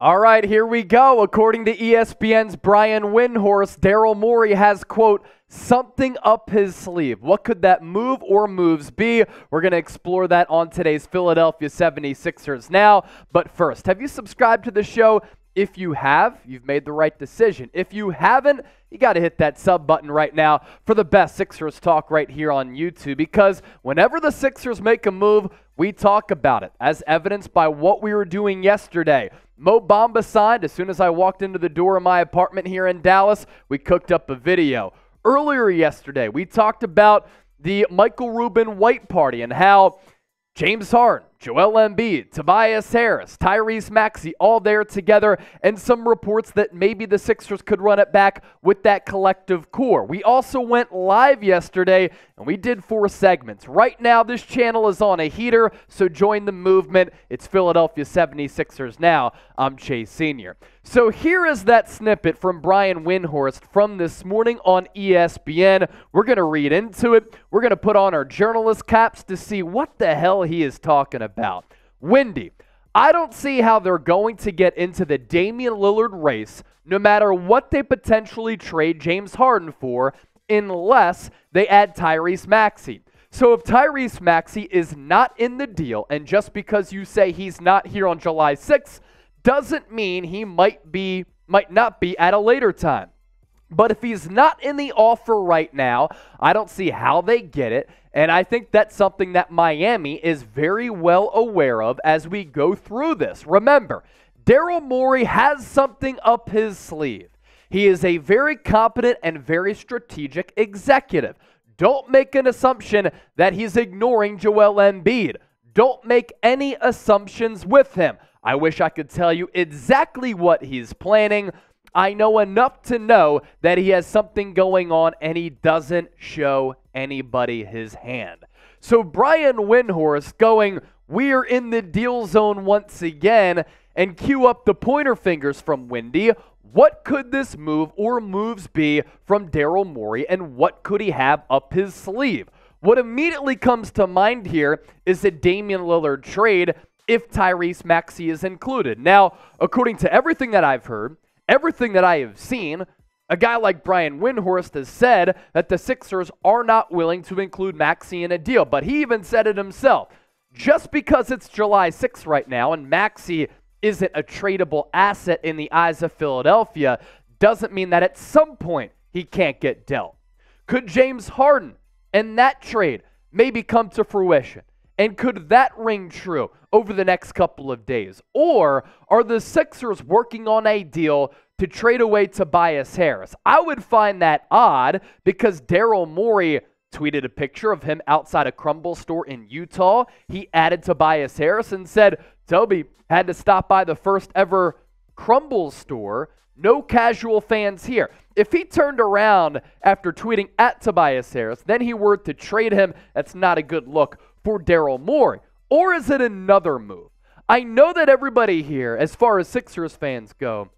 All right, here we go. According to ESPN's Brian Windhorst, Daryl Morey has, quote, something up his sleeve. What could that move or moves be? We're going to explore that on today's Philadelphia 76ers Now. But first, have you subscribed to the show? If you have, you've made the right decision. If you haven't, you got to hit that sub button right now for the best Sixers talk right here on YouTube, because whenever the Sixers make a move, we talk about it, as evidenced by what we were doing yesterday. Mo Bamba signed. As soon as I walked into the door of my apartment here in Dallas, we cooked up a video. Earlier yesterday, we talked about the Michael Rubin White Party and how James Harden, Joel Embiid, Tobias Harris, Tyrese Maxey, all there together, and some reports that maybe the Sixers could run it back with that collective core. We also went live yesterday, and we did 4 segments. Right now, this channel is on a heater, so join the movement. It's Philadelphia 76ers Now. I'm Chase Sr. So here is that snippet from Brian Windhorst from this morning on ESPN. We're going to read into it. We're going to put on our journalist caps to see what the hell he is talking about. Windy, I don't see how they're going to get into the Damian Lillard race no matter what they potentially trade James Harden for, unless they add Tyrese Maxey. So if Tyrese Maxey is not in the deal, and just because you say he's not here on July 6th, doesn't mean he might not be at a later time. But if he's not in the offer right now, I don't see how they get it. And I think that's something that Miami is very well aware of as we go through this. Remember, Daryl Morey has something up his sleeve. He is a very competent and very strategic executive. Don't make an assumption that he's ignoring Joel Embiid. Don't make any assumptions with him. I wish I could tell you exactly what he's planning. I know enough to know that he has something going on and he doesn't show anybody his hand. So Brian Windhorst going, we're in the deal zone once again, and cue up the pointer fingers from Windy. What could this move or moves be from Daryl Morey, and what could he have up his sleeve? What immediately comes to mind here is the Damian Lillard trade if Tyrese Maxey is included. Now, according to everything that I've heard, everything that I have seen, a guy like Brian Windhorst has said that the Sixers are not willing to include Maxey in a deal. But he even said it himself. Just because it's July 6th right now and Maxey isn't a tradable asset in the eyes of Philadelphia doesn't mean that at some point he can't get dealt. Could James Harden and that trade maybe come to fruition? And could that ring true over the next couple of days? Or are the Sixers working on a deal to trade away Tobias Harris? I would find that odd because Daryl Morey tweeted a picture of him outside a Crumble store in Utah. He added Tobias Harris and said, Toby had to stop by the first ever Crumble store. No casual fans here. If he turned around after tweeting at Tobias Harris, then he were to trade him, that's not a good look for Daryl Morey. Or is it another move? I know that everybody here, as far as Sixers fans go,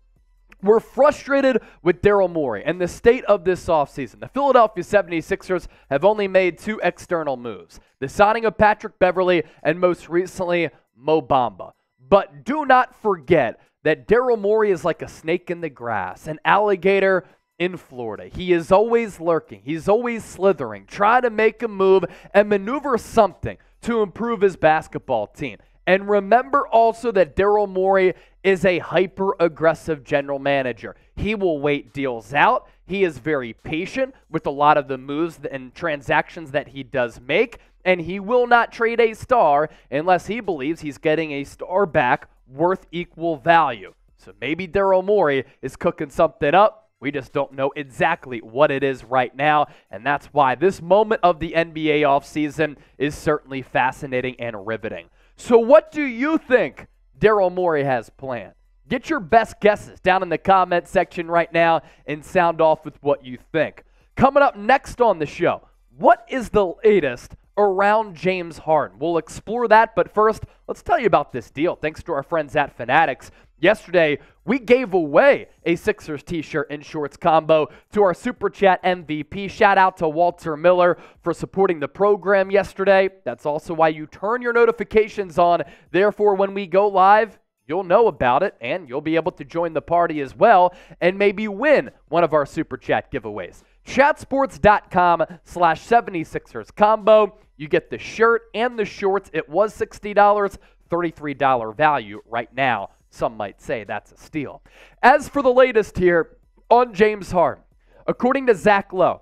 we're frustrated with Daryl Morey and the state of this offseason. The Philadelphia 76ers have only made 2 external moves, the signing of Patrick Beverley and most recently Mo Bamba. But do not forget that Daryl Morey is like a snake in the grass, an alligator in Florida. He is always lurking. He's always slithering, trying to make a move and maneuver something to improve his basketball team. And remember also that Daryl Morey is a hyper-aggressive general manager. He will wait deals out. He is very patient with a lot of the moves and transactions that he does make, and he will not trade a star unless he believes he's getting a star back worth equal value. So maybe Daryl Morey is cooking something up. We just don't know exactly what it is right now, and that's why this moment of the NBA offseason is certainly fascinating and riveting. So what do you think Daryl Morey has planned? Get your best guesses down in the comment section right now and sound off with what you think. Coming up next on the show, what is the latest around James Harden? We'll explore that, but first, let's tell you about this deal. Thanks to our friends at Fanatics. Yesterday, we gave away a Sixers t-shirt and shorts combo to our Super Chat MVP. Shout out to Walter Miller for supporting the program yesterday. That's also why you turn your notifications on. Therefore, when we go live, you'll know about it, and you'll be able to join the party as well and maybe win one of our Super Chat giveaways. Chatsports.com/76ers combo. You get the shirt and the shorts. It was $60, $33 value right now. Some might say that's a steal. As for the latest here on James Harden, according to Zach Lowe,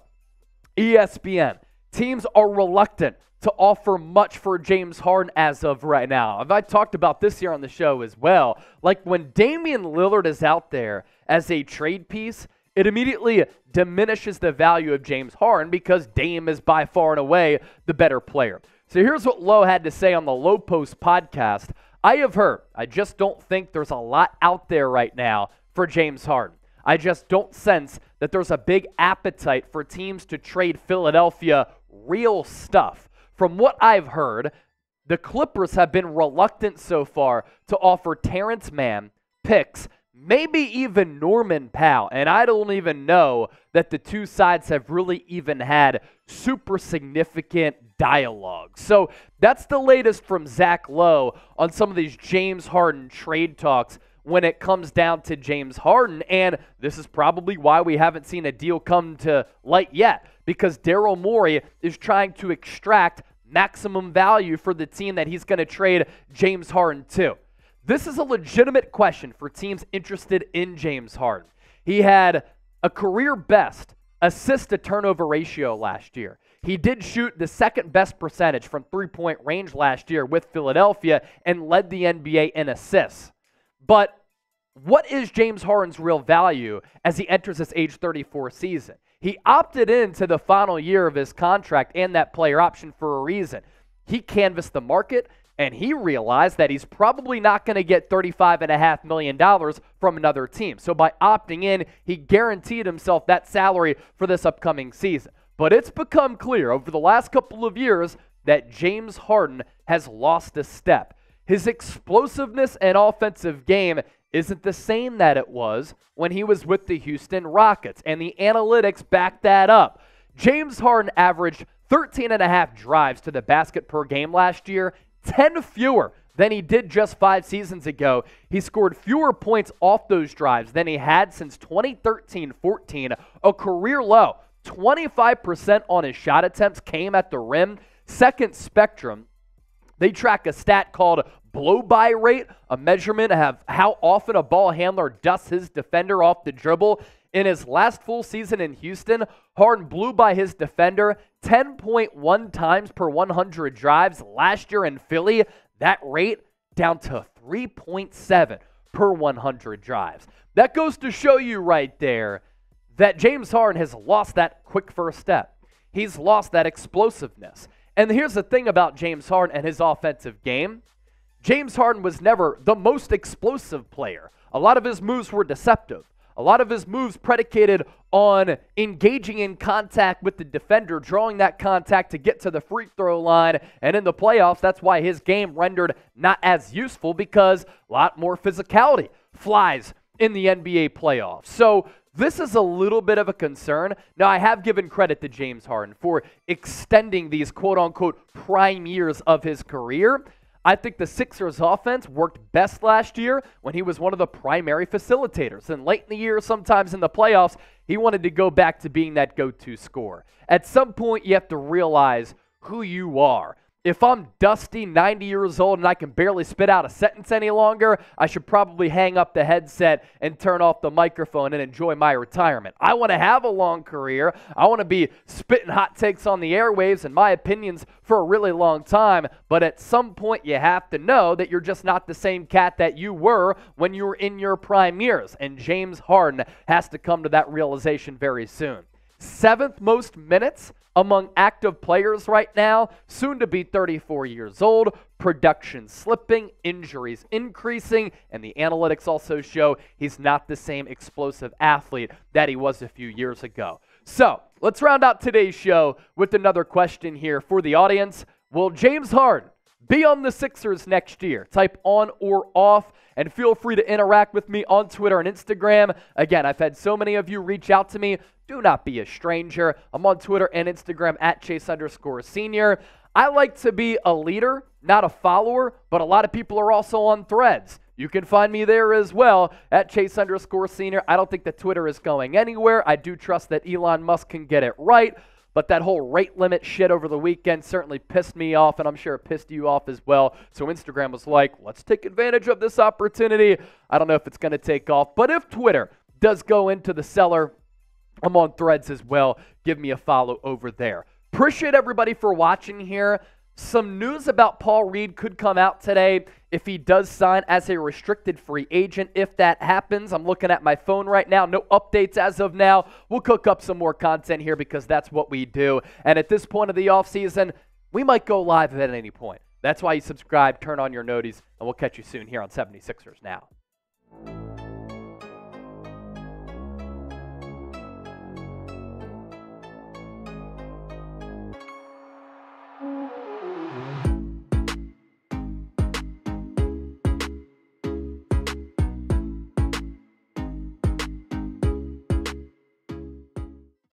ESPN, teams are reluctant to offer much for James Harden as of right now. I've talked about this here on the show as well. Like when Damian Lillard is out there as a trade piece, it immediately diminishes the value of James Harden because Dame is by far and away the better player. So here's what Lowe had to say on the Low Post podcast. I have heard, I just don't think there's a lot out there right now for James Harden. I just don't sense that there's a big appetite for teams to trade Philadelphia real stuff. From what I've heard, the Clippers have been reluctant so far to offer Terrence Mann picks, maybe even Norman Powell, and I don't even know that the two sides have really even had super significant dialogue. So that's the latest from Zach Lowe on some of these James Harden trade talks when it comes down to James Harden, and this is probably why we haven't seen a deal come to light yet, because Daryl Morey is trying to extract maximum value for the team that he's going to trade James Harden to. This is a legitimate question for teams interested in James Harden. He had a career best assist-to-turnover ratio last year. He did shoot the second best percentage from three-point range last year with Philadelphia and led the NBA in assists. But what is James Harden's real value as he enters his age 34 season? He opted into the final year of his contract and that player option for a reason. He canvassed the market, and he realized that he's probably not going to get $35.5 million from another team. So by opting in, he guaranteed himself that salary for this upcoming season. But it's become clear over the last couple of years that James Harden has lost a step. His explosiveness and offensive game isn't the same that it was when he was with the Houston Rockets, and the analytics back that up. James Harden averaged 13.5 drives to the basket per game last year, 10 fewer than he did just 5 seasons ago. He scored fewer points off those drives than he had since 2013-14, a career low. 25% on his shot attempts came at the rim. Second Spectrum, they track a stat called blow-by rate, a measurement of how often a ball handler dusts his defender off the dribble. In his last full season in Houston, Harden blew by his defender 10.1 times per 100 drives. Last year in Philly, that rate down to 3.7 per 100 drives. That goes to show you right there that James Harden has lost that quick first step. He's lost that explosiveness. And here's the thing about James Harden and his offensive game. James Harden was never the most explosive player. A lot of his moves were deceptive. A lot of his moves predicated on engaging in contact with the defender, drawing that contact to get to the free throw line. And in the playoffs, that's why his game rendered not as useful, because a lot more physicality flies in the NBA playoffs. So this is a little bit of a concern. Now, I have given credit to James Harden for extending these quote-unquote prime years of his career. I think the Sixers offense worked best last year when he was one of the primary facilitators. And late in the year, sometimes in the playoffs, he wanted to go back to being that go-to scorer. At some point, you have to realize who you are. If I'm dusty, 90 years old, and I can barely spit out a sentence any longer, I should probably hang up the headset and turn off the microphone and enjoy my retirement. I want to have a long career. I want to be spitting hot takes on the airwaves and my opinions for a really long time, but at some point you have to know that you're just not the same cat that you were when you were in your prime years, and James Harden has to come to that realization very soon. 7th most minutes among active players right now, soon to be 34 years old, production slipping, injuries increasing, and the analytics also show he's not the same explosive athlete that he was a few years ago. So, let's round out today's show with another question here for the audience. Will James Harden be on the Sixers next year? Type on or off, and feel free to interact with me on Twitter and Instagram. Again, I've had so many of you reach out to me. Do not be a stranger. I'm on Twitter and Instagram at Chase_Senior. I like to be a leader, not a follower, but a lot of people are also on Threads. You can find me there as well at Chase_Senior. I don't think that Twitter is going anywhere. I do trust that Elon Musk can get it right. But that whole rate limit shit over the weekend certainly pissed me off, and I'm sure it pissed you off as well. So Instagram was like, let's take advantage of this opportunity. I don't know if it's going to take off. But if Twitter does go into the cellar, I'm on Threads as well. Give me a follow over there. Appreciate everybody for watching here. Some news about Paul Reed could come out today if he does sign as a restricted free agent. If that happens, I'm looking at my phone right now. No updates as of now. We'll cook up some more content here because that's what we do. And at this point of the offseason, we might go live at any point. That's why you subscribe, turn on your noties, and we'll catch you soon here on 76ers Now.